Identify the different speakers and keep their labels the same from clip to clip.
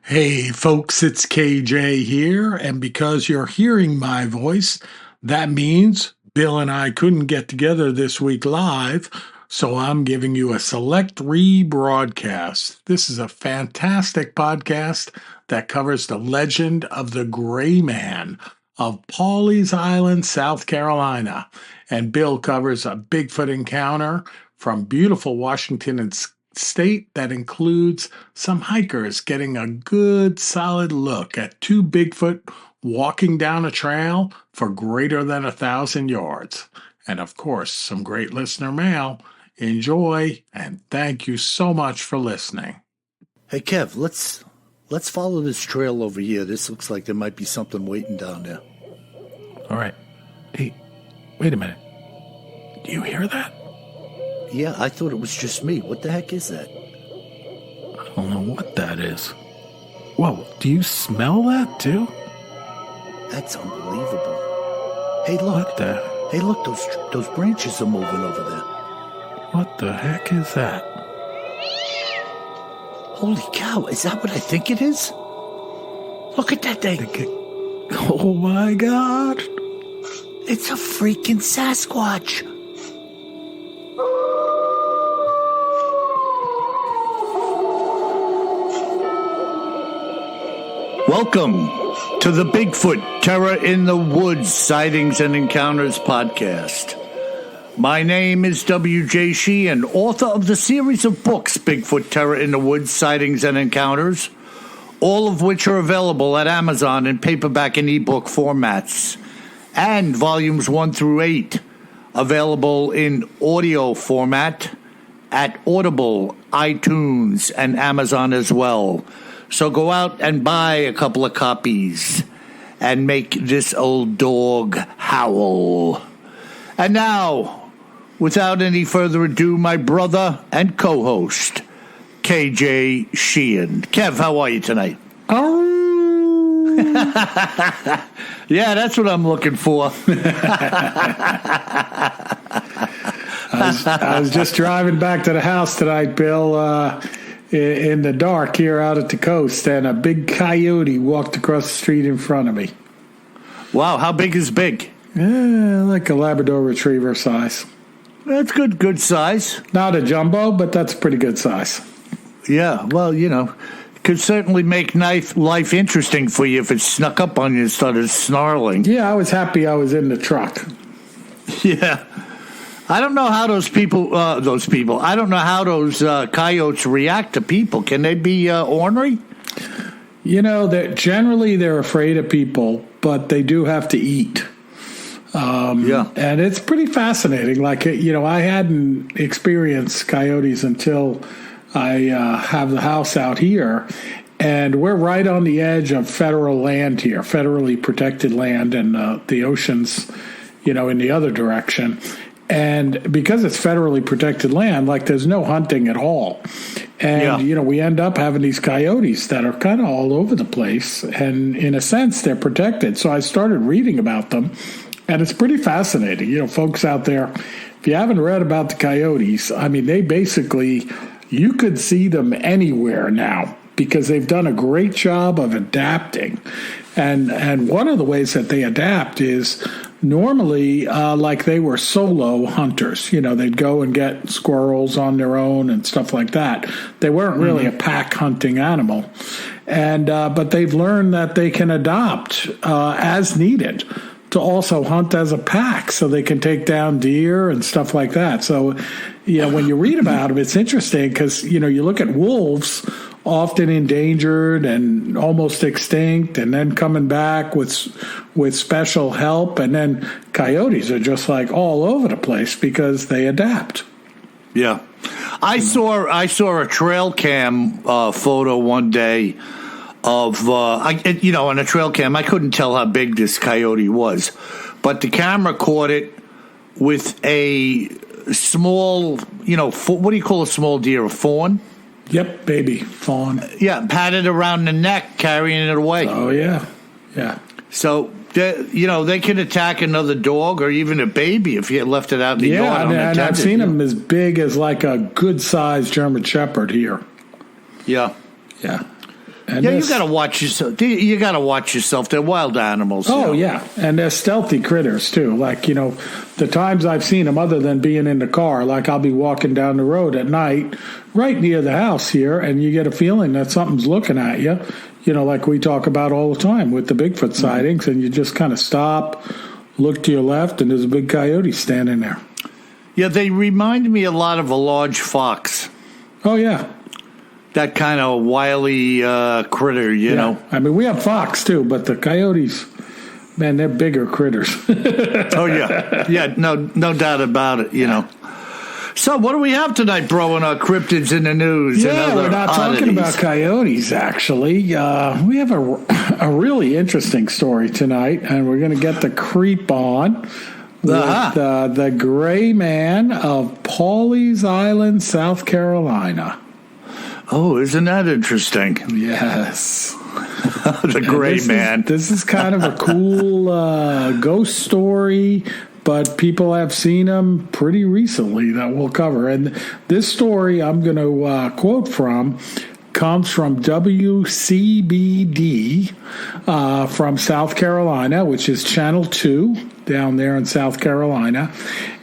Speaker 1: Hey folks, it's KJ here, and because you're hearing my voice, that means Bill and I couldn't get together this week live, so I'm giving you a select rebroadcast. This is a fantastic podcast that covers the legend of the Gray Man of Pawleys Island, South Carolina, and Bill covers a Bigfoot encounter from beautiful Washington state that includes some hikers getting a good solid look at two Bigfoot walking down a trail for greater than 1,000 yards. And of course, some great listener mail. Enjoy, and thank you so much for listening.
Speaker 2: Hey Kev, let's follow this trail over here. This looks like there might be something waiting down there.
Speaker 1: All right. Hey, wait a minute. Do you hear that?
Speaker 2: Yeah, I thought it was just me. What the heck is that?
Speaker 1: I don't know what that is. Whoa, do you smell that too?
Speaker 2: That's unbelievable. Hey, look.
Speaker 1: What the?
Speaker 2: Hey, look, those branches are moving over there.
Speaker 1: What the heck is that?
Speaker 2: Holy cow, is that what I think it is? Look at that thing.
Speaker 1: Oh my God.
Speaker 2: It's a freaking Sasquatch. Welcome to the Bigfoot Terror in the Woods Sightings and Encounters podcast. My name is W.J. Sheehan, author of the series of books Bigfoot Terror in the Woods Sightings and Encounters, all of which are available at Amazon in paperback and ebook formats, and volumes 1 through 8 available in audio format at Audible, iTunes, and Amazon as well. So go out and buy a couple of copies and make this old dog howl. And now, without any further ado, my brother and co-host, KJ Sheehan. Kev, how are you tonight?
Speaker 1: Oh.
Speaker 2: Yeah, that's what I'm looking for.
Speaker 1: I was just driving back to the house tonight, Bill, in the dark here out at the coast, and a big coyote walked across the street in front of me.
Speaker 2: Wow, how big is big?
Speaker 1: Like a Labrador Retriever size.
Speaker 2: That's good size.
Speaker 1: Not a jumbo, but that's pretty good size.
Speaker 2: Yeah, well, could certainly make life interesting for you if it snuck up on you and started snarling.
Speaker 1: Yeah, I was happy I was in the truck.
Speaker 2: Yeah. I don't know how those people, I don't know how those coyotes react to people. Can they be ornery?
Speaker 1: Generally they're afraid of people, but they do have to eat.
Speaker 2: Yeah.
Speaker 1: And it's pretty fascinating. Like, I hadn't experienced coyotes until I have the house out here. And we're right on the edge of federal land here, federally protected land, and the ocean's, in the other direction. And because it's federally protected land, like, there's no hunting at all. And, we end up having these coyotes that are kind of all over the place. And in a sense, they're protected. So I started reading about them, and it's pretty fascinating. Folks out there, if you haven't read about the coyotes, I mean, they basically, you could see them anywhere now because they've done a great job of adapting. And one of the ways that they adapt is normally, like, they were solo hunters. They'd go and get squirrels on their own and stuff like that. They weren't really a pack hunting animal. And but they've learned that they can adopt as needed to also hunt as a pack, so they can take down deer and stuff like that. So, when you read about them, it's interesting because, you look at wolves, often endangered and almost extinct, and then coming back with special help, and then coyotes are just like all over the place because they adapt.
Speaker 2: Yeah, I saw a trail cam photo one day of on a trail cam. I couldn't tell how big this coyote was, but the camera caught it with a small, what do you call a small deer? A fawn.
Speaker 1: Yep, baby fawn.
Speaker 2: Yeah, patted around the neck, carrying it away.
Speaker 1: Oh, yeah. Yeah.
Speaker 2: So, they can attack another dog or even a baby if you left it out in the yard.
Speaker 1: Yeah, and I've seen them as big as like a good-sized German Shepherd here.
Speaker 2: Yeah.
Speaker 1: Yeah. And
Speaker 2: you got to watch yourself. You got to watch yourself. They're wild animals.
Speaker 1: Oh, yeah. And they're stealthy critters, too. Like, the times I've seen them, other than being in the car, like I'll be walking down the road at night right near the house here, and you get a feeling that something's looking at you, like we talk about all the time with the Bigfoot sightings, and you just kind of stop, look to your left, and there's a big coyote standing there.
Speaker 2: Yeah, they remind me a lot of a large fox.
Speaker 1: Oh, yeah.
Speaker 2: That kind of wily critter, you know.
Speaker 1: I mean, we have fox, too, but the coyotes, man, they're bigger critters.
Speaker 2: Oh, yeah. Yeah, no doubt about it, you know. So what do we have tonight, bro, in our cryptids in the news?
Speaker 1: Yeah,
Speaker 2: and other
Speaker 1: we're not
Speaker 2: oddities?
Speaker 1: talking about coyotes, actually. We have a really interesting story tonight, and we're going to get the creep on with the gray man of Pawleys Island, South Carolina.
Speaker 2: Oh, isn't that interesting?
Speaker 1: Yes.
Speaker 2: The gray man.
Speaker 1: This is kind of a cool ghost story, but people have seen them pretty recently that we'll cover. And this story I'm going to quote from comes from WCBD from South Carolina, which is Channel 2 down there in South Carolina.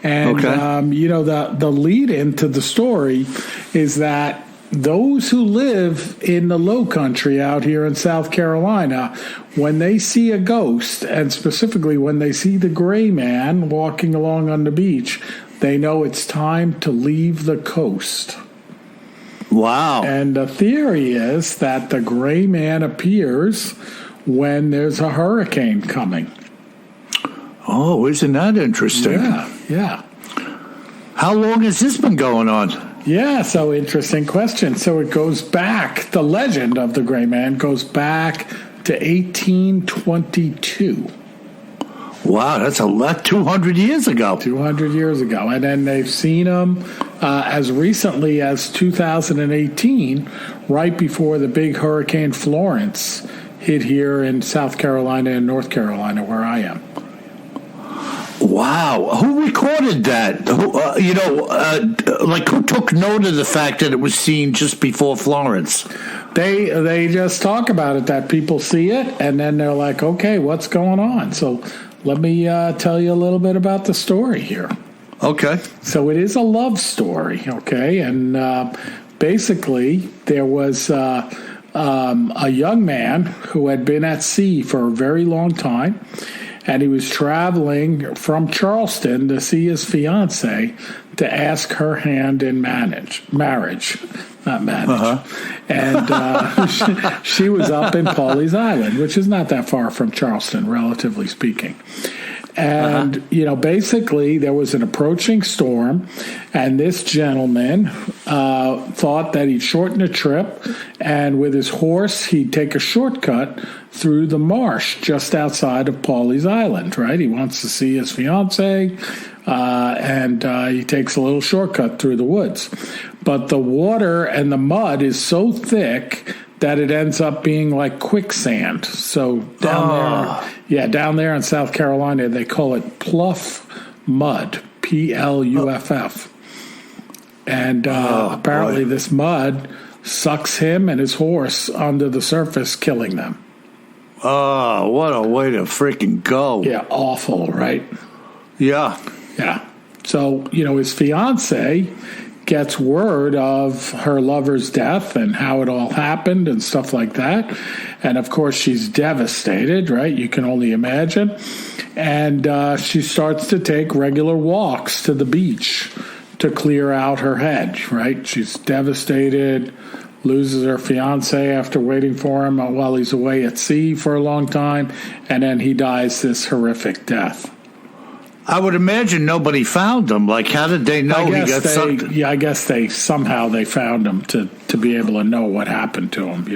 Speaker 1: And, the lead into the story is that those who live in the low country out here in South Carolina, when they see a ghost, and specifically when they see the gray man walking along on the beach, they know it's time to leave the coast.
Speaker 2: Wow.
Speaker 1: And the theory is that the gray man appears when there's a hurricane coming.
Speaker 2: Oh, isn't that interesting?
Speaker 1: Yeah.
Speaker 2: How long has this been going on?
Speaker 1: Yeah, so interesting question. So it goes back, the legend of the gray man goes back to 1822.
Speaker 2: Wow, that's a lot, 200 years ago.
Speaker 1: 200 years ago. And then they've seen him as recently as 2018, right before the big Hurricane Florence hit here in South Carolina and North Carolina, where I am.
Speaker 2: Wow. Who recorded that? Who took note of the fact that it was seen just before Florence?
Speaker 1: They just talk about it, that people see it, and then they're like, okay, what's going on? So let me tell you a little bit about the story here.
Speaker 2: Okay.
Speaker 1: So it is a love story, okay? And basically there was a young man who had been at sea for a very long time, and he was traveling from Charleston to see his fiancée to ask her hand in marriage, not manage.
Speaker 2: Uh-huh.
Speaker 1: And she was up in Pawleys Island, which is not that far from Charleston, relatively speaking. And, basically there was an approaching storm, and this gentleman thought that he'd shorten the trip, and with his horse, he'd take a shortcut through the marsh just outside of Pawleys Island, right? He wants to see his fiancée, and he takes a little shortcut through the woods. But the water and the mud is so thick that it ends up being like quicksand. So down there in South Carolina, they call it pluff mud, Pluff. And apparently this mud sucks him and his horse under the surface, killing them.
Speaker 2: Oh, what a way to freaking go.
Speaker 1: Yeah, awful, right?
Speaker 2: Yeah.
Speaker 1: Yeah. So, his fiancée gets word of her lover's death and how it all happened and stuff like that. And, of course, she's devastated, right? You can only imagine. And she starts to take regular walks to the beach to clear out her head, right? She's devastated, loses her fiancé after waiting for him while he's away at sea for a long time, and then he dies this horrific death.
Speaker 2: I would imagine nobody found him. Like, how did they know he got sucked?
Speaker 1: Yeah, I guess they found him to be able to know what happened to him,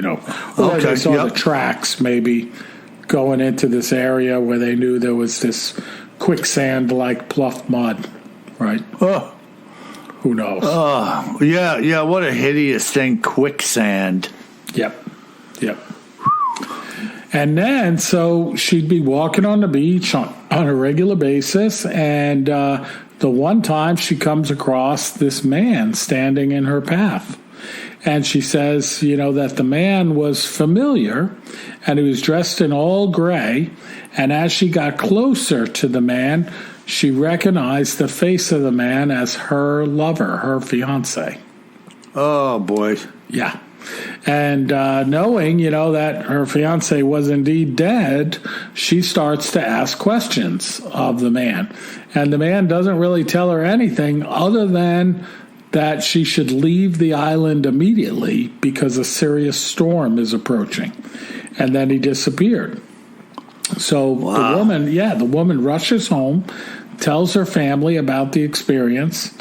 Speaker 1: Or they saw the tracks maybe going into this area where they knew there was this quicksand-like pluff mud, right?
Speaker 2: Oh.
Speaker 1: Who knows?
Speaker 2: Oh, yeah, what a hideous thing, quicksand.
Speaker 1: Yep. And then, so she'd be walking on the beach on a regular basis, and the one time she comes across this man standing in her path. And she says, that the man was familiar and he was dressed in all gray. And as she got closer to the man, she recognized the face of the man as her lover, her fiance.
Speaker 2: Oh, boy.
Speaker 1: Yeah. And knowing, that her fiance was indeed dead, she starts to ask questions of the man. And the man doesn't really tell her anything other than that she should leave the island immediately because a serious storm is approaching. And then he disappeared. So
Speaker 2: wow.
Speaker 1: the woman rushes home, tells her family about the experience,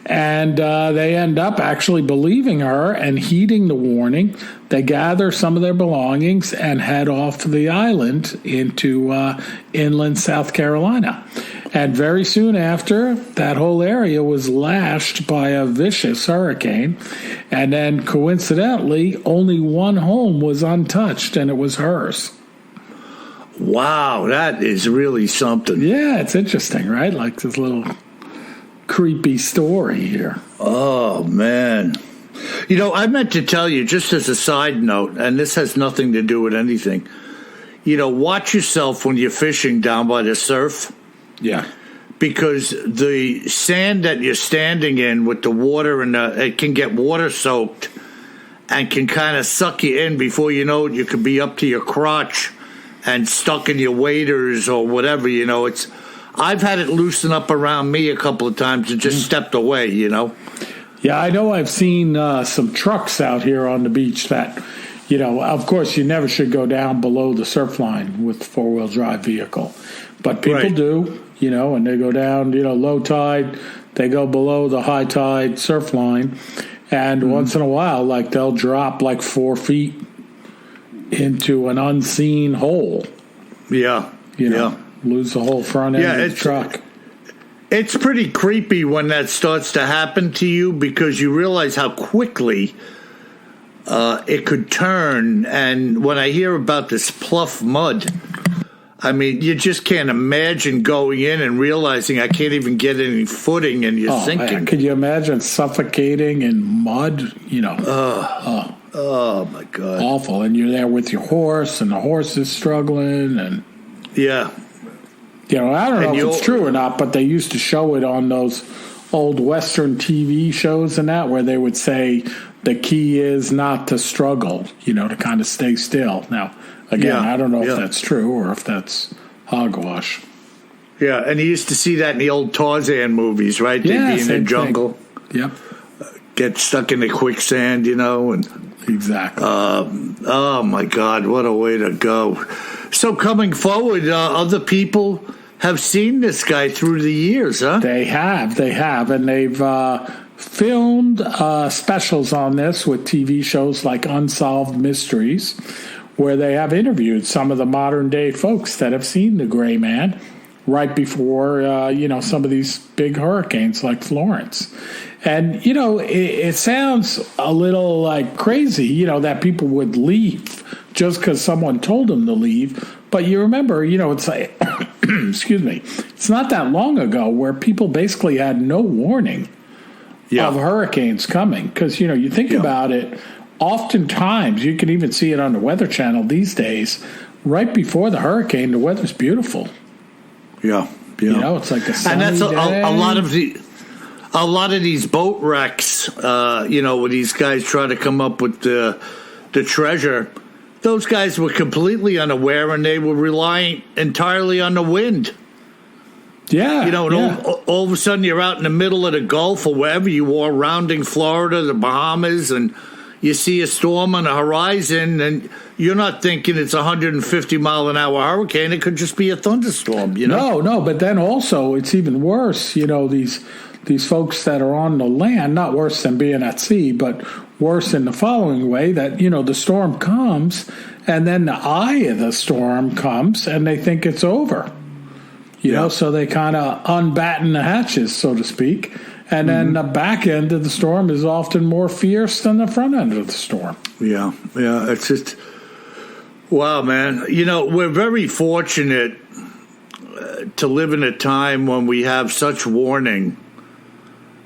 Speaker 1: and they end up actually believing her and heeding the warning. They gather some of their belongings and head off to the island into inland South Carolina. And very soon after, that whole area was lashed by a vicious hurricane. And then coincidentally, only one home was untouched, and it was hers.
Speaker 2: Wow, that is really something.
Speaker 1: Yeah, it's interesting, right? Like this little creepy story here.
Speaker 2: Oh, man. I meant to tell you, just as a side note, and this has nothing to do with anything, watch yourself when you're fishing down by the surf.
Speaker 1: Yeah.
Speaker 2: Because the sand that you're standing in with the water, it can get water soaked and can kind of suck you in. Before you know it, you could be up to your crotch and stuck in your waders or whatever, I've had it loosen up around me a couple of times and just stepped away,
Speaker 1: Yeah, I know I've seen some trucks out here on the beach that, of course you never should go down below the surf line with a four-wheel drive vehicle. But people do, and they go down, low tide, they go below the high tide surf line. And once in a while, they'll drop 4 feet into an unseen hole.
Speaker 2: Yeah.
Speaker 1: Lose the whole front end of the truck.
Speaker 2: It's pretty creepy when that starts to happen to you because you realize how quickly it could turn. And when I hear about this pluff mud, I mean, you just can't imagine going in and realizing I can't even get any footing and you're sinking.
Speaker 1: Man, could you imagine suffocating in mud?
Speaker 2: Oh, my God.
Speaker 1: Awful. And you're there with your horse and the horse is struggling. And
Speaker 2: yeah.
Speaker 1: I don't know if it's true or not, but they used to show it on those old Western TV shows and that where they would say the key is not to struggle, to kind of stay still. Now, again, I don't know if that's true or if that's hogwash.
Speaker 2: Yeah, and you used to see that in the old Tarzan movies, right? They'd be in the jungle.
Speaker 1: Yep.
Speaker 2: Get stuck in the quicksand, and
Speaker 1: exactly.
Speaker 2: Oh, my God, what a way to go. So coming forward, other people have seen this guy through the years, huh?
Speaker 1: They have, and they've filmed specials on this with TV shows like Unsolved Mysteries, where they have interviewed some of the modern-day folks that have seen the Gray Man right before, some of these big hurricanes like Florence. And, it sounds a little crazy, that people would leave just because someone told them to leave. But you remember, it's like, excuse me, it's not that long ago where people basically had no warning of hurricanes coming. Because, you think about it, oftentimes, you can even see it on the Weather Channel these days, right before the hurricane, the weather's beautiful.
Speaker 2: Yeah.
Speaker 1: It's like a sunny
Speaker 2: and that's
Speaker 1: day.
Speaker 2: A lot of these boat wrecks, where these guys try to come up with the treasure, those guys were completely unaware and they were relying entirely on the wind.
Speaker 1: Yeah.
Speaker 2: All of a sudden you're out in the middle of the Gulf or wherever you are, rounding Florida, the Bahamas, and you see a storm on the horizon and you're not thinking it's a 150-mile-an-hour hurricane. It could just be a thunderstorm,
Speaker 1: No, but then also it's even worse, these folks that are on the land, not worse than being at sea, but worse in the following way that, the storm comes and then the eye of the storm comes and they think it's over. So they kind of unbatten the hatches, so to speak. And then the back end of the storm is often more fierce than the front end of the storm.
Speaker 2: Yeah. It's just, wow, man. We're very fortunate to live in a time when we have such warning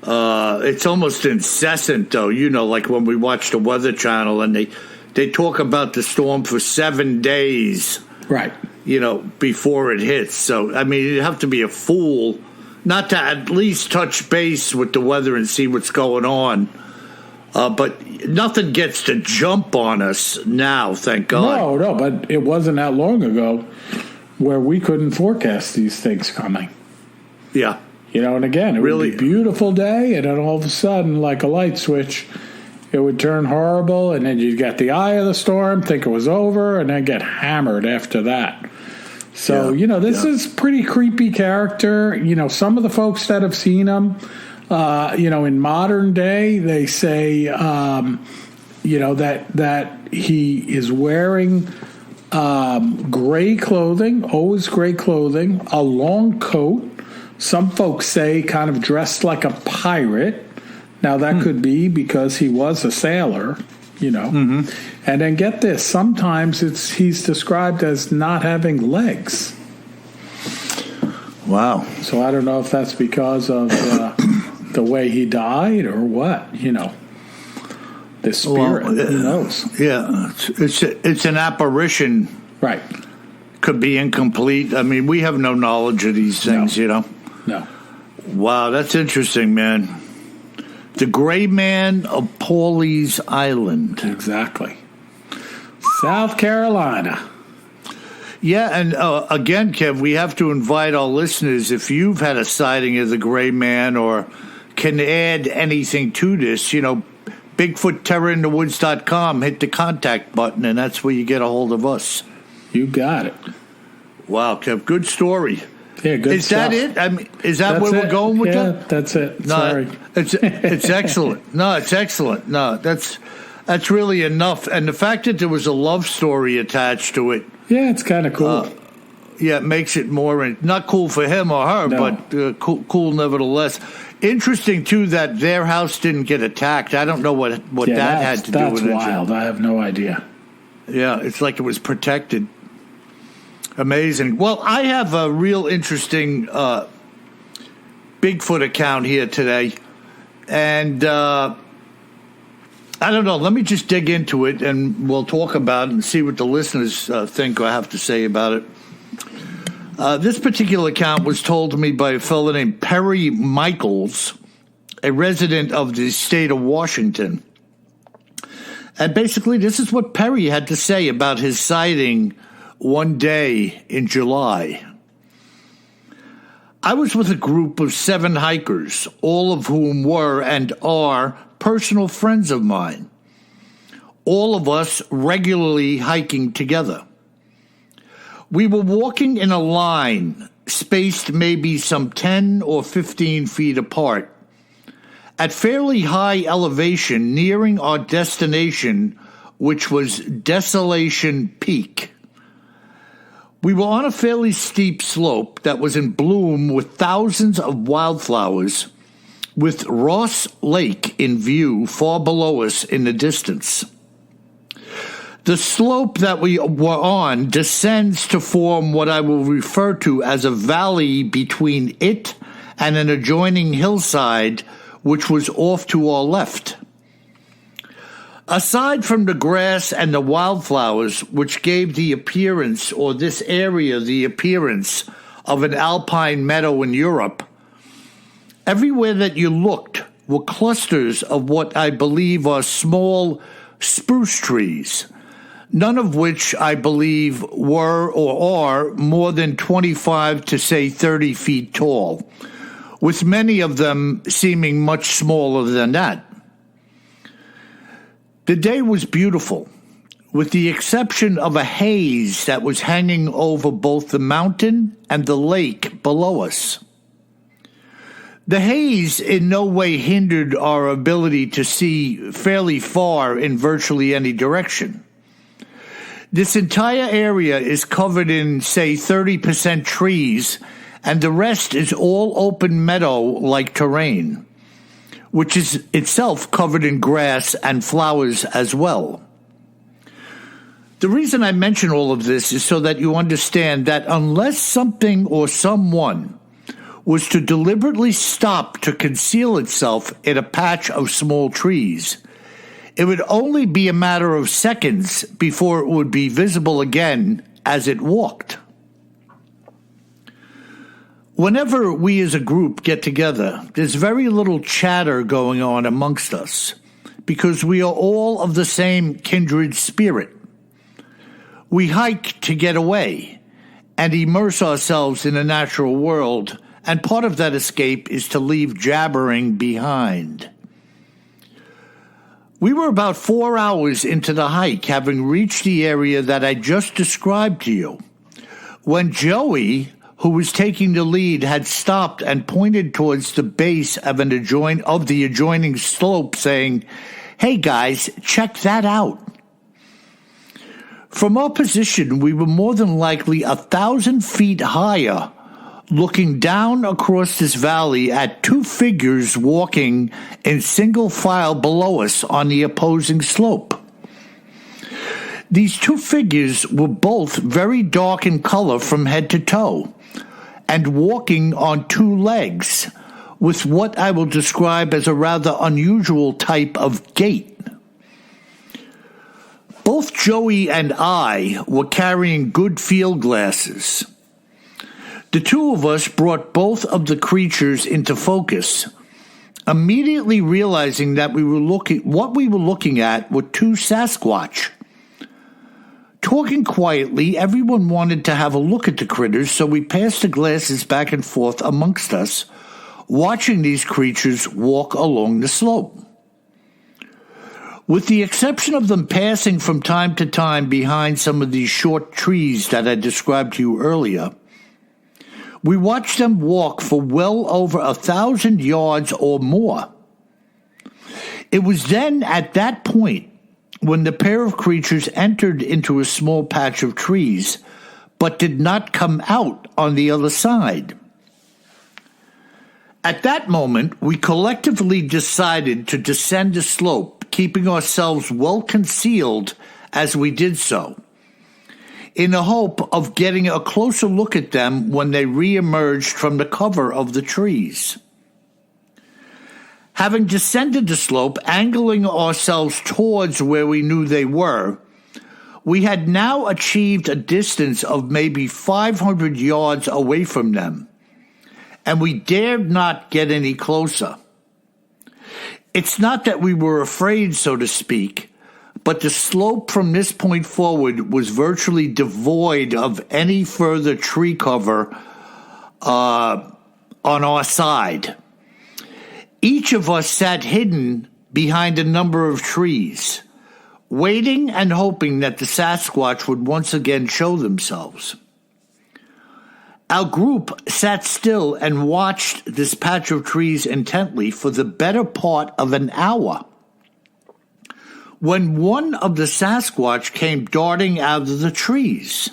Speaker 2: It's almost incessant, though. Like when we watch the Weather Channel and they talk about the storm for 7 days.
Speaker 1: Right.
Speaker 2: Before it hits. So, I mean, you'd have to be a fool not to at least touch base with the weather and see what's going on. But nothing gets to jump on us now, thank God.
Speaker 1: No, but it wasn't that long ago where we couldn't forecast these things coming.
Speaker 2: Yeah.
Speaker 1: And again, it would
Speaker 2: really
Speaker 1: be a beautiful day, and then all of a sudden, like a light switch, it would turn horrible, and then you'd get the eye of the storm, think it was over, and then get hammered after that. So, this is pretty creepy character. Some of the folks that have seen him, in modern day, they say, that he is wearing gray clothing, always gray clothing, a long coat. Some folks say kind of dressed like a pirate. Now, that could be because he was a sailor, Mm-hmm. And then get this, sometimes he's described as not having legs.
Speaker 2: Wow.
Speaker 1: So I don't know if that's because of the way he died or what, the spirit, who knows?
Speaker 2: Yeah, it's an apparition.
Speaker 1: Right.
Speaker 2: Could be incomplete. I mean, we have no knowledge of these things,
Speaker 1: No.
Speaker 2: Wow, that's interesting, man. The Gray Man of Pawleys Island.
Speaker 1: Exactly. South Carolina.
Speaker 2: Yeah, and again, Kev, we have to invite our listeners, if you've had a sighting of the Gray Man or can add anything to this, BigfootTerrorInTheWoods.com, hit the contact button, and that's where you get a hold of us.
Speaker 1: You got it.
Speaker 2: Wow, Kev, good story.
Speaker 1: Yeah, good
Speaker 2: Is
Speaker 1: stuff.
Speaker 2: that it? I mean, is that
Speaker 1: That's
Speaker 2: where we're going with
Speaker 1: yeah,
Speaker 2: that?
Speaker 1: That's it.
Speaker 2: No,
Speaker 1: Sorry.
Speaker 2: It's excellent. No, it's excellent. No, that's really enough. And the fact that there was a love story attached to it.
Speaker 1: Yeah, it's kind of cool.
Speaker 2: It makes it more, not cool for him or her, but cool nevertheless. Interesting, too, that their house didn't get attacked. I don't know what that had to do with it.
Speaker 1: That's wild. I have no idea.
Speaker 2: Yeah, it's like it was protected. Amazing. Well, I have a real interesting Bigfoot account here today. And I don't know. Let me just dig into it, and we'll talk about it and see what the listeners think or have to say about it. This particular account was told to me by a fellow named Perry Michaels, a resident of the state of Washington. And basically, this is what Perry had to say about his sighting one day in July. I was with a group of 7 hikers, all of whom were and are personal friends of mine. All of us regularly hiking together. We were walking in a line, spaced maybe some 10 or 15 feet apart, at fairly high elevation, nearing our destination, which was Desolation Peak. We were on a fairly steep slope that was in bloom with thousands of wildflowers, with Ross Lake in view far below us in the distance. The slope that we were on descends to form what I will refer to as a valley between it and an adjoining hillside, which was off to our left. Aside from the grass and the wildflowers, which gave the appearance, or this area the appearance, of an alpine meadow in Europe, everywhere that you looked were clusters of what I believe are small spruce trees, none of which I believe were or are more than 25 to, say, 30 feet tall, with many of them seeming much smaller than that. The day was beautiful, with the exception of a haze that was hanging over both the mountain and the lake below us. The haze in no way hindered our ability to see fairly far in virtually any direction. This entire area is covered in, say, 30% trees, and the rest is all open meadow-like terrain, which is itself covered in grass and flowers as well. The reason I mention all of this is so that you understand that unless something or someone was to deliberately stop to conceal itself in a patch of small trees. It would only be a matter of seconds before it would be visible again as it walked. Whenever we as a group get together, there's very little chatter going on amongst us because we are all of the same kindred spirit. We hike to get away and immerse ourselves in the natural world, and part of that escape is to leave jabbering behind. We were about 4 hours into the hike, having reached the area that I just described to you, when Joey, who was taking the lead, had stopped and pointed towards the base of the adjoining slope, saying, "Hey guys, check that out." From our position, we were more than likely 1,000 feet higher, looking down across this valley at two figures walking in single file below us on the opposing slope. These two figures were both very dark in color from head to toe, and walking on two legs, with what I will describe as a rather unusual type of gait. Both Joey and I were carrying good field glasses. The two of us brought both of the creatures into focus, immediately realizing that what we were looking at were two Sasquatch. Talking quietly, everyone wanted to have a look at the critters, so we passed the glasses back and forth amongst us, watching these creatures walk along the slope. With the exception of them passing from time to time behind some of these short trees that I described to you earlier, we watched them walk for well over 1,000 yards or more. It was then at that point when the pair of creatures entered into a small patch of trees, but did not come out on the other side. At that moment, we collectively decided to descend the slope, keeping ourselves well concealed as we did so, in the hope of getting a closer look at them when they re-emerged from the cover of the trees. Having descended the slope, angling ourselves towards where we knew they were, we had now achieved a distance of maybe 500 yards away from them, and we dared not get any closer. It's not that we were afraid, so to speak, but the slope from this point forward was virtually devoid of any further tree cover on our side. Each of us sat hidden behind a number of trees, waiting and hoping that the Sasquatch would once again show themselves. Our group sat still and watched this patch of trees intently for the better part of an hour, when one of the Sasquatch came darting out of the trees.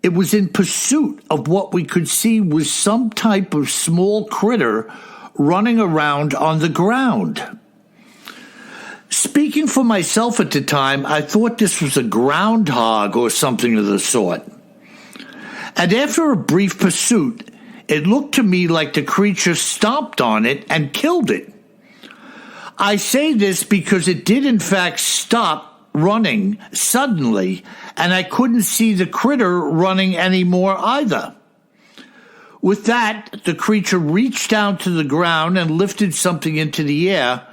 Speaker 2: It was in pursuit of what we could see was some type of small critter running around on the ground. Speaking for myself at the time, I thought this was a groundhog or something of the sort. And after a brief pursuit, it looked to me like the creature stomped on it and killed it. I say this because it did in fact stop running suddenly, and I couldn't see the critter running anymore either. With that, the creature reached down to the ground and lifted something into the air,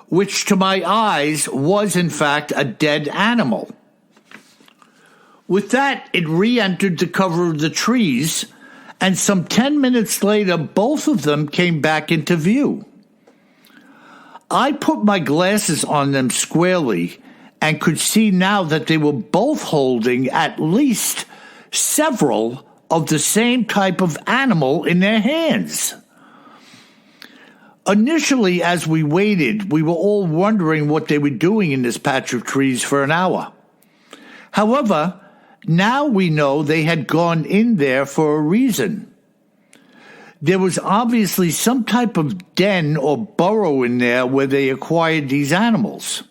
Speaker 2: which to my eyes was in fact a dead animal. With that, it re-entered the cover of the trees, and some 10 minutes later, both of them came back into view. I put my glasses on them squarely and could see now that they were both holding at least several of the same type of animal in their hands. Initially, as we waited, we were all wondering what they were doing in this patch of trees for an hour. However, now we know they had gone in there for a reason. There was obviously some type of den or burrow in there where they acquired these animals.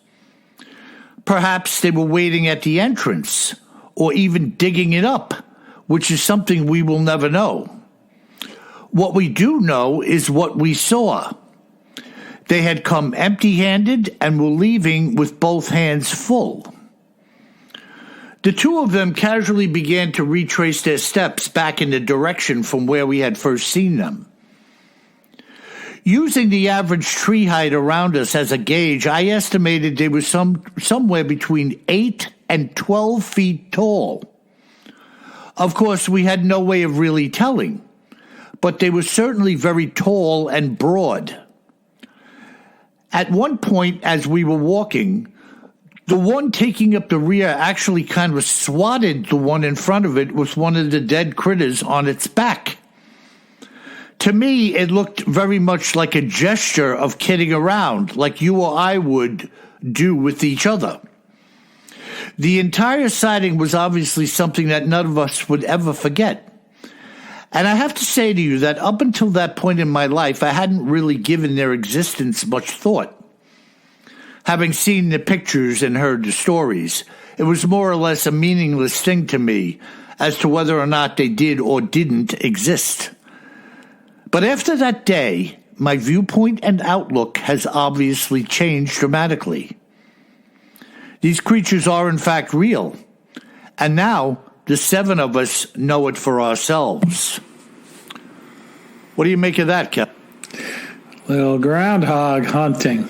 Speaker 2: Perhaps they were waiting at the entrance, or even digging it up, which is something we will never know. What we do know is what we saw. They had come empty-handed and were leaving with both hands full. The two of them casually began to retrace their steps back in the direction from where we had first seen them. Using the average tree height around us as a gauge, I estimated they were somewhere between 8 and 12 feet tall. Of course, we had no way of really telling, but they were certainly very tall and broad. At one point, as we were walking, the one taking up the rear actually kind of swatted the one in front of it with one of the dead critters on its back. To me, it looked very much like a gesture of kidding around, like you or I would do with each other. The entire sighting was obviously something that none of us would ever forget. And I have to say to you that up until that point in my life, I hadn't really given their existence much thought. Having seen the pictures and heard the stories, it was more or less a meaningless thing to me as to whether or not they did or didn't exist. But after that day, my viewpoint and outlook has obviously changed dramatically. These creatures are in fact real, and now the 7 of us know it for ourselves. What do you make of that, Kev?
Speaker 1: Little groundhog hunting.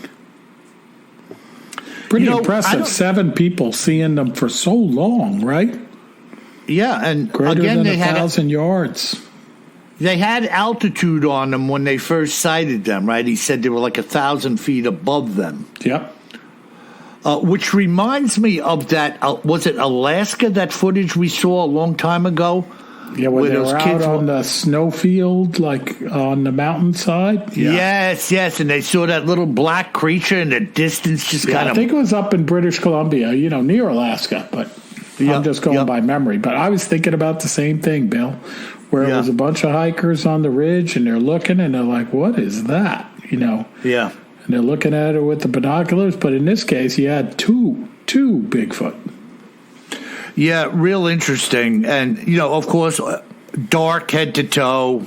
Speaker 1: Pretty impressive. 7 people seeing them for so long, right?
Speaker 2: Yeah, and
Speaker 1: greater
Speaker 2: again,
Speaker 1: than 1,000 yards.
Speaker 2: They had altitude on them when they first sighted them, right? He said they were like 1,000 feet above them.
Speaker 1: Yep.
Speaker 2: Which reminds me of that, was it Alaska, that footage we saw a long time ago?
Speaker 1: Yeah, when they were out on the snowfield, like on the mountainside.
Speaker 2: Yeah. Yes, and they saw that little black creature in the distance just kind of...
Speaker 1: I think it was up in British Columbia, near Alaska, but I'm just going by memory. But I was thinking about the same thing, Bill, where it was a bunch of hikers on the ridge, and they're looking, and they're like, what is that?
Speaker 2: Yeah.
Speaker 1: And they're looking at it with the binoculars, but in this case, you had two Bigfoot.
Speaker 2: Yeah, real interesting. And, of course, dark head to toe.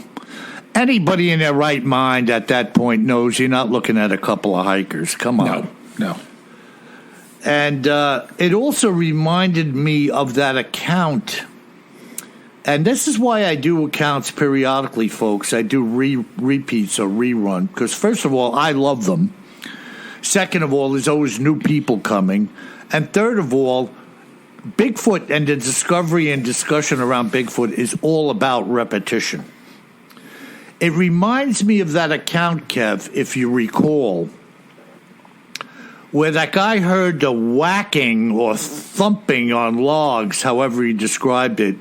Speaker 2: Anybody in their right mind at that point knows you're not looking at a couple of hikers. Come on.
Speaker 1: No.
Speaker 2: And it also reminded me of that account. And this is why I do accounts periodically, folks. I do repeats or rerun. Because, first of all, I love them. Second of all, there's always new people coming. And third of all, Bigfoot and the discovery and discussion around Bigfoot is all about repetition. It reminds me of that account, Kev, if you recall, where that guy heard the whacking or thumping on logs, however he described it,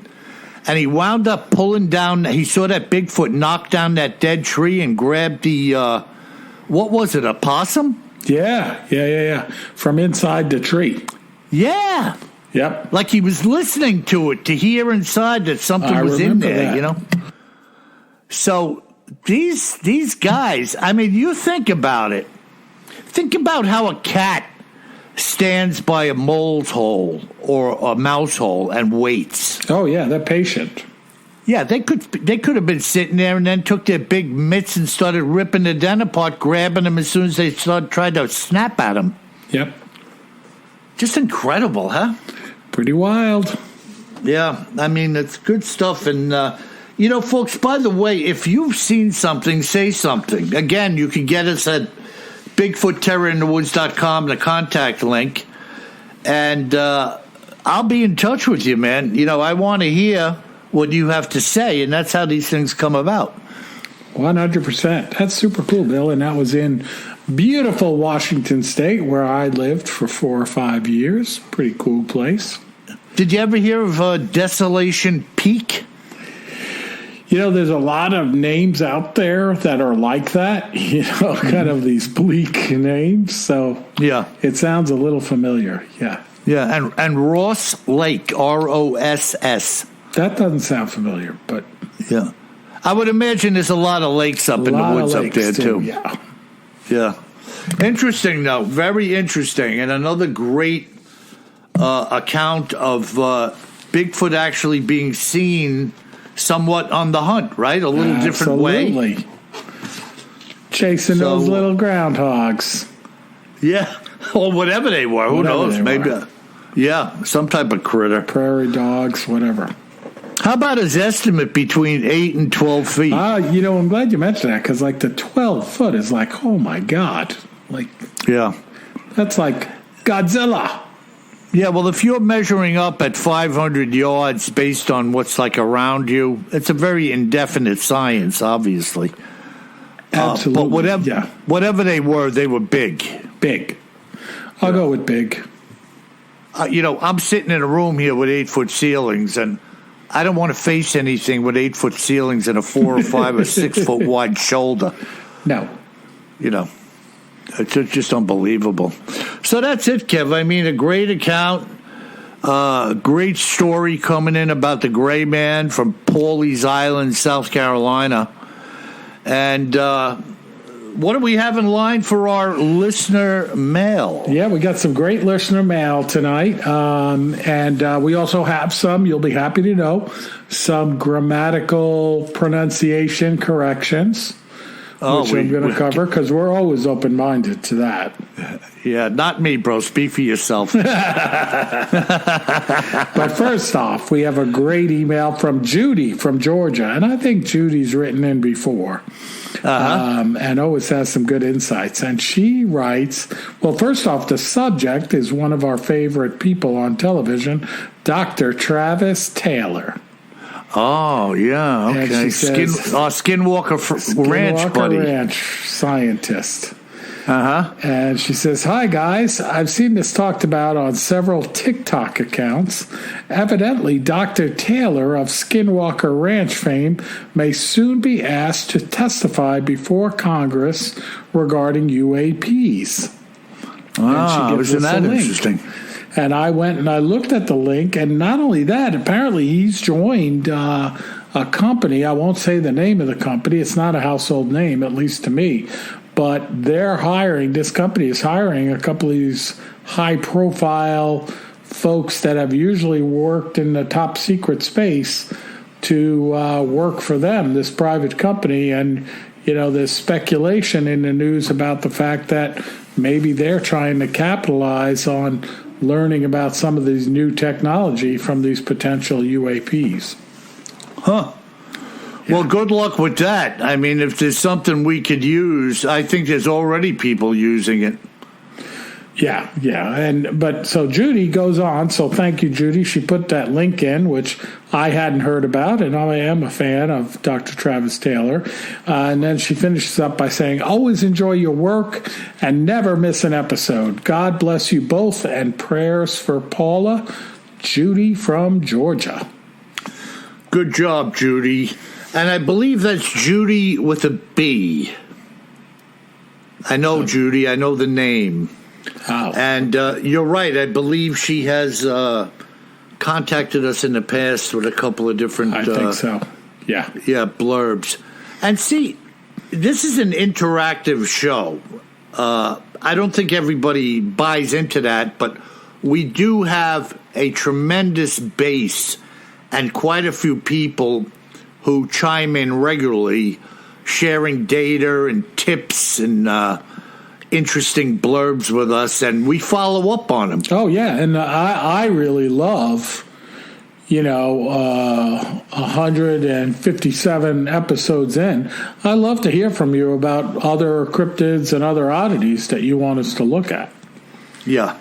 Speaker 2: and he wound up pulling down, he saw that Bigfoot knock down that dead tree and grab the, what was it, a possum?
Speaker 1: Yeah. From inside the tree.
Speaker 2: Yeah.
Speaker 1: Yep.
Speaker 2: Like he was listening to it, to hear inside that something was in there,
Speaker 1: that.
Speaker 2: So these guys, I mean, you think about it. Think about how a cat stands by a mole's hole or a mouse hole and waits.
Speaker 1: Oh, yeah, they're patient.
Speaker 2: Yeah, they could have been sitting there and then took their big mitts and started ripping the den apart, grabbing them as soon as they tried to snap at them.
Speaker 1: Yep.
Speaker 2: Just incredible, huh?
Speaker 1: Pretty wild.
Speaker 2: Yeah, I mean, it's good stuff. And, folks, by the way, if you've seen something, say something. Again, you can get us at BigfootTerrorInTheWoods.com, the contact link. And I'll be in touch with you, man. I want to hear what you have to say, and that's how these things come about.
Speaker 1: 100%. That's super cool, Bill. And that was in beautiful Washington State, where I lived for 4 or 5 years. Pretty cool place.
Speaker 2: Did you ever hear of Desolation Peak?
Speaker 1: There's a lot of names out there that are like that, kind of these bleak names. So
Speaker 2: yeah,
Speaker 1: it sounds a little familiar. Yeah.
Speaker 2: Yeah, and Ross Lake, Ross.
Speaker 1: That doesn't sound familiar, but
Speaker 2: yeah. I would imagine there's a lot of lakes up in the woods up there, too. Yeah. Interesting, though. Very interesting. And another great account of Bigfoot actually being seen somewhat on the hunt, right? A little different way.
Speaker 1: Absolutely. Chasing those little groundhogs.
Speaker 2: Yeah, or whatever they were. Who knows? Maybe, some type of critter.
Speaker 1: Prairie dogs, whatever.
Speaker 2: How about his estimate between 8 and 12 feet?
Speaker 1: I'm glad you mentioned that, because the 12 foot is like, oh my God. That's like Godzilla.
Speaker 2: Yeah, well, if you're measuring up at 500 yards based on what's around you, it's a very indefinite science, obviously.
Speaker 1: Absolutely.
Speaker 2: But whatever they were big.
Speaker 1: Big. I'll go with big.
Speaker 2: I'm sitting in a room here with 8-foot ceilings, and I don't want to face anything with 8-foot ceilings and a 4 or 5 or 6 foot wide shoulder.
Speaker 1: No.
Speaker 2: It's just unbelievable. So that's it, Kev. I mean, a great account, great story coming in about the gray man from Pawleys Island, South Carolina. And what do we have in line for our listener mail?
Speaker 1: Yeah, we got some great listener mail tonight. And we also have some, you'll be happy to know, some grammatical pronunciation corrections. Which I'm going to cover, because we're always open-minded to that.
Speaker 2: Yeah, not me, bro. Speak for yourself.
Speaker 1: But first off, we have a great email from Judy from Georgia. And I think Judy's written in before. And always has some good insights. And she writes, well, first off, the subject is one of our favorite people on television, Dr. Travis Taylor.
Speaker 2: Oh, yeah, okay. Skinwalker Ranch buddy.
Speaker 1: Ranch scientist. And she says, hi, guys. I've seen this talked about on several TikTok accounts. Evidently, Dr. Taylor of Skinwalker Ranch fame may soon be asked to testify before Congress regarding UAPs.
Speaker 2: Isn't that interesting?
Speaker 1: And I went and I looked at the link, and not only that, apparently he's joined a company. I won't say the name of the company. It's not a household name, at least to me. But this company is hiring a couple of these high-profile folks that have usually worked in the top secret space to work for them, this private company. And, there's speculation in the news about the fact that maybe they're trying to capitalize on learning about some of these new technology from these potential UAPs.
Speaker 2: Huh. Yeah. Well, good luck with that. I mean, if there's something we could use, I think there's already people using it. Yeah. But so Judy goes on. So thank you, Judy. She put that link in, which I hadn't heard about, and I am a fan of Dr. Travis Taylor. And then she finishes up by saying, always enjoy your work and never miss an episode. God bless you both, and prayers for Paula. Judy from Georgia. Good job, Judy. And I believe that's Judy with a B. I know Judy. I know the name.
Speaker 1: Oh.
Speaker 2: And you're right. I believe she has contacted us in the past with a couple of different...
Speaker 1: I think so. Yeah.
Speaker 2: Yeah, blurbs. And see, this is an interactive show. I don't think everybody buys into that, but we do have a tremendous base and quite a few people who chime in regularly, sharing data and tips and interesting blurbs with us, and we follow up on them.
Speaker 1: Oh, yeah, and I really love, 157 episodes in. I love to hear from you about other cryptids and other oddities that you want us to look at.
Speaker 2: Yeah.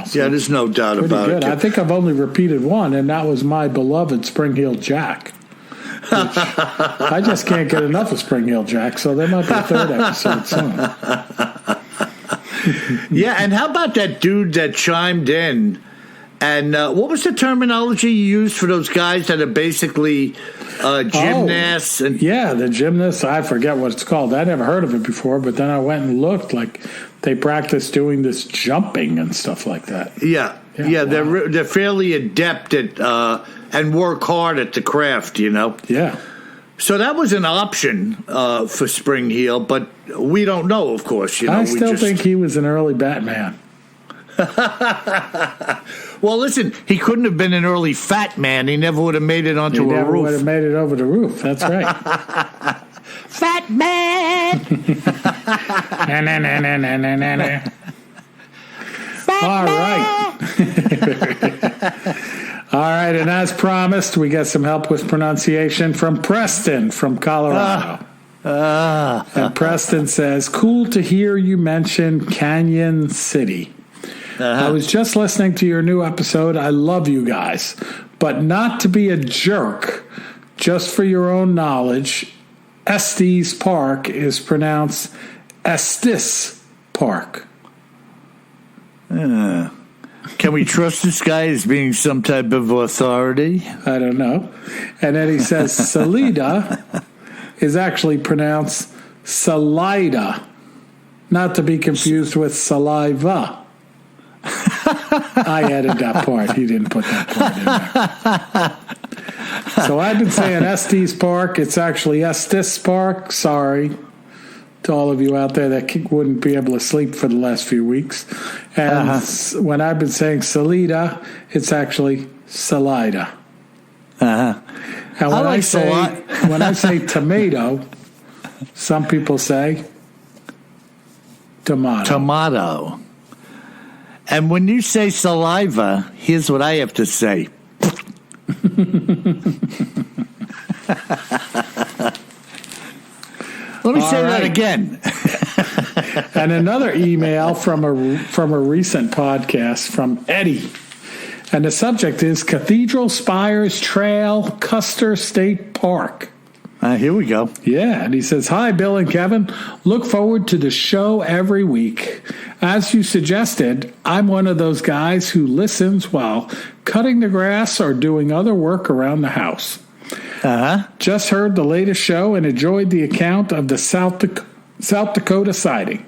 Speaker 1: So
Speaker 2: there's no doubt about it.
Speaker 1: I think I've only repeated one, and that was my beloved Spring-Heeled Jack. I just can't get enough of Spring-Heeled Jack, so there might be a third episode soon.
Speaker 2: Yeah, and how about that dude that chimed in? And what was the terminology you used for those guys that are basically gymnasts?
Speaker 1: Yeah, the gymnasts. I forget what it's called. I never heard of it before, but then I went and looked. Like, they practice doing this jumping and stuff like that.
Speaker 2: Yeah. Wow. They're fairly adept at and work hard at the craft,
Speaker 1: Yeah.
Speaker 2: So that was an option for Spring Heel, but we don't know, of course.
Speaker 1: I still think he was an early Batman.
Speaker 2: Well, listen, he couldn't have been an early fat man. He never would have made it onto a roof.
Speaker 1: He never would have made it over the roof. That's right.
Speaker 2: Fat man!
Speaker 1: All right. All right, and as promised, we got some help with pronunciation from Preston from Colorado. And Preston says, cool to hear you mention Canyon City. I was just listening to your new episode. I love you guys. But not to be a jerk, just for your own knowledge, Estes Park is pronounced Estes Park.
Speaker 2: Can we trust this guy as being some type of authority?
Speaker 1: I don't know. And then he says Salida is actually pronounced Salida, not to be confused with saliva. I added that part. He didn't put that part in there. So I've been saying Estes Park. It's actually Estes Park. Sorry to all of you out there that wouldn't be able to sleep for the last few weeks. And when I've been saying Salida, it's actually Salida. And when when I say tomato, some people say tomato.
Speaker 2: Tomato. And when you say saliva, here's what I have to say. Let me say that again.
Speaker 1: And another email from a recent podcast from Eddie. And the subject is Cathedral Spires Trail, Custer State Park.
Speaker 2: Here we go.
Speaker 1: Yeah, and he says, hi, Bill and Kevin. Look forward to the show every week. As you suggested, I'm one of those guys who listens while cutting the grass or doing other work around the house. Just heard the latest show and enjoyed the account of the South Dakota sighting.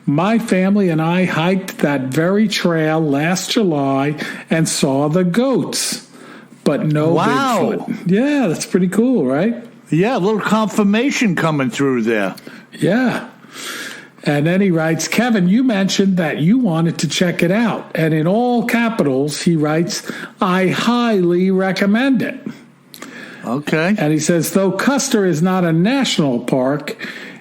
Speaker 1: My family and I hiked that very trail last July and saw the goats, but no Bigfoot. Yeah, that's pretty cool, right?
Speaker 2: Yeah, a little confirmation coming through there.
Speaker 1: Yeah. And then he writes, Kevin, you mentioned that you wanted to check it out. And in all capitals, he writes, I highly recommend it.
Speaker 2: Okay.
Speaker 1: And he says, though Custer is not a national park,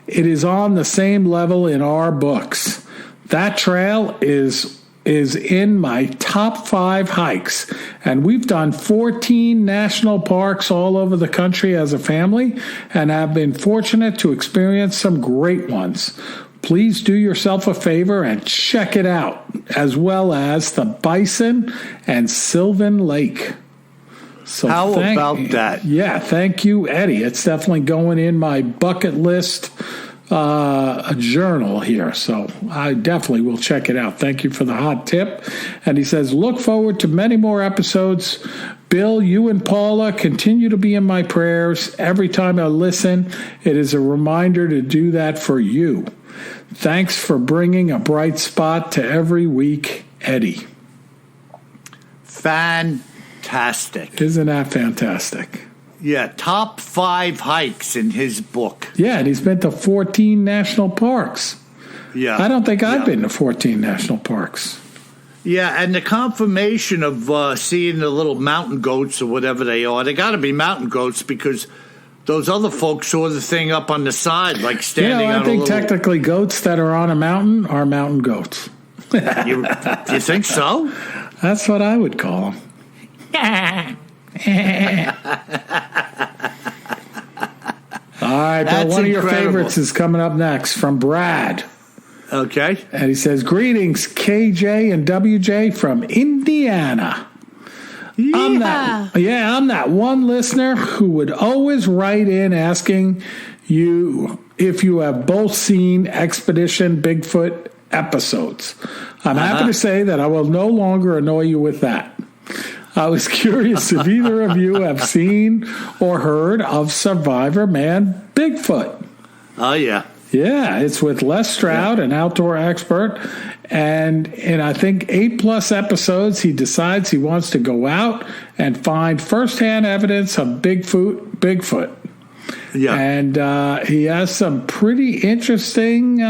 Speaker 1: it is on the same level in our books. That trail is in my top 5 hikes. And we've done 14 national parks all over the country as a family and have been fortunate to experience some great ones. Please do yourself a favor and check it out, as well as the Bison and Sylvan Lake. So
Speaker 2: how about that?
Speaker 1: Yeah, thank you, Eddie. It's definitely going in my bucket list a journal here, so I definitely will check it out. Thank you for the hot tip. And he says, look forward to many more episodes. Bill, you and Paula continue to be in my prayers. Every time I listen, it is a reminder to do that for you. Thanks for bringing a bright spot to every week, Eddie.
Speaker 2: Fantastic.
Speaker 1: Isn't that fantastic?
Speaker 2: Yeah, top 5 hikes in his book.
Speaker 1: Yeah, and he's been to 14 national parks.
Speaker 2: Yeah.
Speaker 1: I don't think I've been to 14 national parks.
Speaker 2: Yeah, and the confirmation of seeing the little mountain goats or whatever they are, they got to be mountain goats because those other folks saw the thing up on the side, like standing on a little...
Speaker 1: I think technically goats that are on a mountain are mountain goats.
Speaker 2: You think so?
Speaker 1: That's what I would call them. All right, but one of your favorites is coming up next from Brad.
Speaker 2: Okay.
Speaker 1: And he says, greetings, KJ and WJ from Indiana.
Speaker 2: Yeah.
Speaker 1: I'm that one listener who would always write in asking you if you have both seen Expedition Bigfoot episodes. I'm happy to say that I will no longer annoy you with that. I was curious if either of you have seen or heard of Survivor Man Bigfoot.
Speaker 2: Oh, yeah.
Speaker 1: Yeah, it's with Les Stroud, an outdoor expert. And in, I think, 8+ episodes, he decides he wants to go out and find firsthand evidence of Bigfoot.
Speaker 2: Yeah.
Speaker 1: And he has some pretty interesting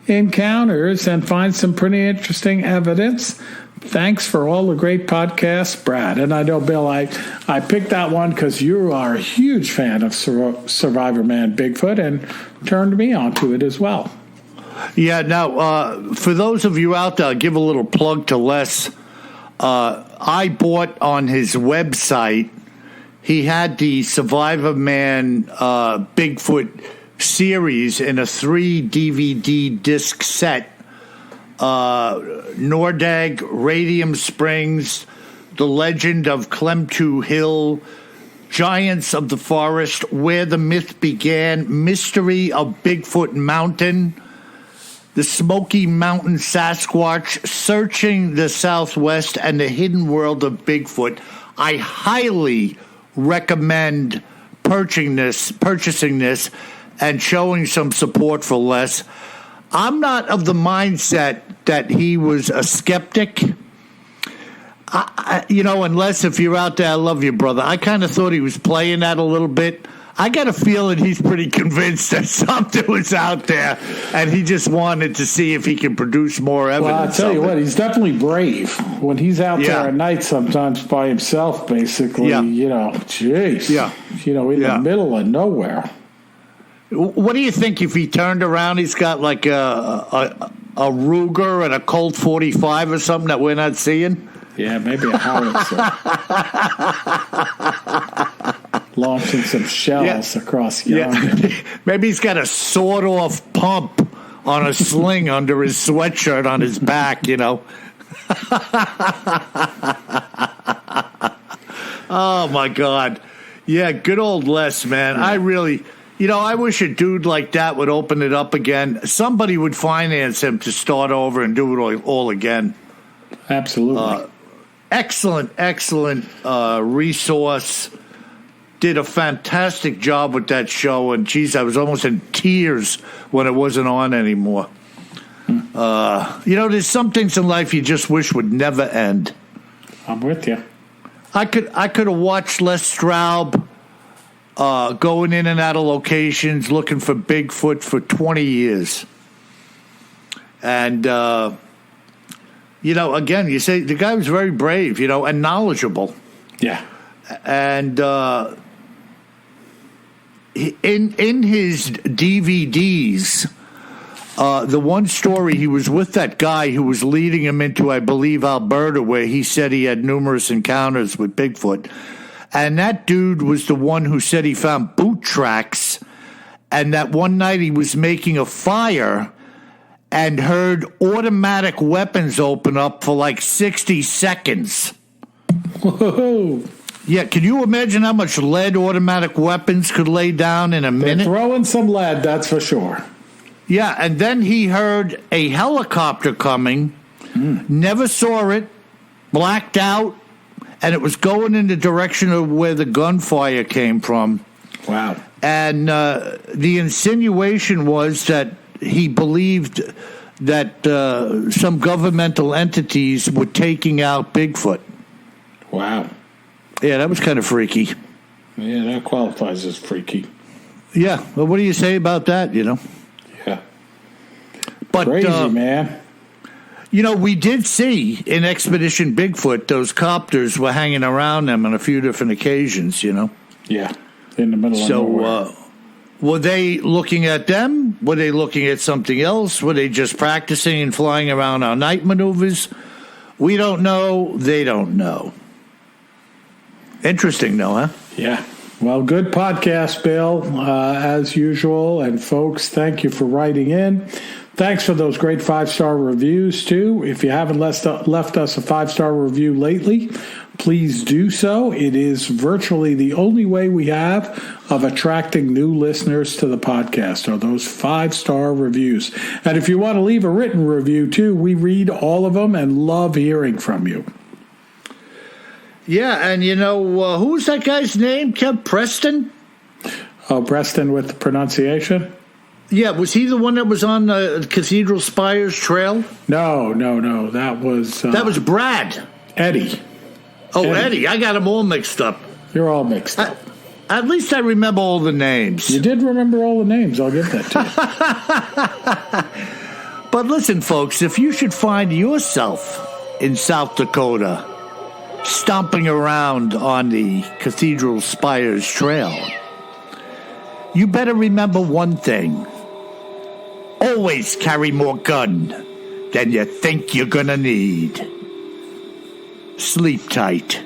Speaker 1: encounters and finds some pretty interesting evidence Thanks for all the great podcasts, Brad. And I know, Bill, I picked that one because you are a huge fan of Survivor Man Bigfoot and turned me onto it as well.
Speaker 2: Yeah, now, for those of you out there, I'll give a little plug to Les. I bought on his website, he had the Survivor Man Bigfoot series in a 3 DVD disc set. Nordag, Radium Springs, The Legend of Klemtu Hill, Giants of the Forest, Where the Myth Began, Mystery of Bigfoot Mountain, The Smoky Mountain Sasquatch, Searching the Southwest, and The Hidden World of Bigfoot. I highly recommend purchasing this and showing some support for Les. I'm not of the mindset that he was a skeptic. Unless if you're out there, I love you, brother. I kind of thought he was playing that a little bit. I got a feeling he's pretty convinced that something was out there, and he just wanted to see if he can produce more evidence.
Speaker 1: Well, I'll tell you what, he's definitely brave. When he's out there at night sometimes by himself, basically, in the middle of nowhere.
Speaker 2: What do you think if he turned around? He's got like a Ruger and a Colt 45 or something that we're not seeing?
Speaker 1: Yeah, maybe a howitzer. Launching some shells across yonder.
Speaker 2: Yeah. Maybe he's got a sawed-off pump on a sling under his sweatshirt on his back, Oh, my God. Yeah, good old Les, man. Yeah. I really... I wish a dude like that would open it up again. Somebody would finance him to start over and do it all again.
Speaker 1: Absolutely.
Speaker 2: Excellent resource. Did a fantastic job with that show. And, geez, I was almost in tears when it wasn't on anymore. There's some things in life you just wish would never end.
Speaker 1: I'm with you.
Speaker 2: I could have watched Les Straub going in and out of locations, looking for Bigfoot for 20 years. And, again, you say the guy was very brave, and knowledgeable.
Speaker 1: Yeah.
Speaker 2: And in his DVDs, the one story, he was with that guy who was leading him into, I believe, Alberta, where he said he had numerous encounters with Bigfoot. And that dude was the one who said he found boot tracks, and that one night he was making a fire and heard automatic weapons open up for like 60 seconds.
Speaker 1: Whoa.
Speaker 2: Yeah, can you imagine how much lead automatic weapons could lay down in a minute?
Speaker 1: They're throwing some lead, that's for sure.
Speaker 2: Yeah, and then he heard a helicopter coming, never saw it, blacked out, and it was going in the direction of where the gunfire came from.
Speaker 1: Wow.
Speaker 2: And the insinuation was that he believed that some governmental entities were taking out Bigfoot.
Speaker 1: Wow.
Speaker 2: Yeah, that was kind of freaky.
Speaker 1: Yeah, that qualifies as freaky.
Speaker 2: Yeah. Well, what do you say about that,
Speaker 1: Yeah.
Speaker 2: But,
Speaker 1: crazy, man.
Speaker 2: We did see in Expedition Bigfoot, those copters were hanging around them on a few different occasions,
Speaker 1: Yeah, in the middle of nowhere.
Speaker 2: Were they looking at them? Were they looking at something else? Were they just practicing and flying around our night maneuvers? We don't know. They don't know. Interesting, though, huh?
Speaker 1: Yeah. Well, good podcast, Bill, as usual. And, folks, thank you for writing in. Thanks for those great 5-star reviews, too. If you haven't left us a 5-star review lately, please do so. It is virtually the only way we have of attracting new listeners to the podcast, are those 5-star reviews. And if you want to leave a written review, too, we read all of them and love hearing from you.
Speaker 2: Yeah, and who's that guy's name? Preston?
Speaker 1: Oh, Preston with the pronunciation?
Speaker 2: Yeah, was he the one that was on the Cathedral Spires Trail?
Speaker 1: No. That was
Speaker 2: Brad.
Speaker 1: Eddie.
Speaker 2: Oh, Eddie. I got them all mixed up.
Speaker 1: You're all mixed up.
Speaker 2: At least I remember all the names.
Speaker 1: You did remember all the names. I'll give that to you.
Speaker 2: But listen, folks, if you should find yourself in South Dakota, stomping around on the Cathedral Spires Trail, you better remember one thing. Always carry more gun than you think you're gonna need. Sleep tight.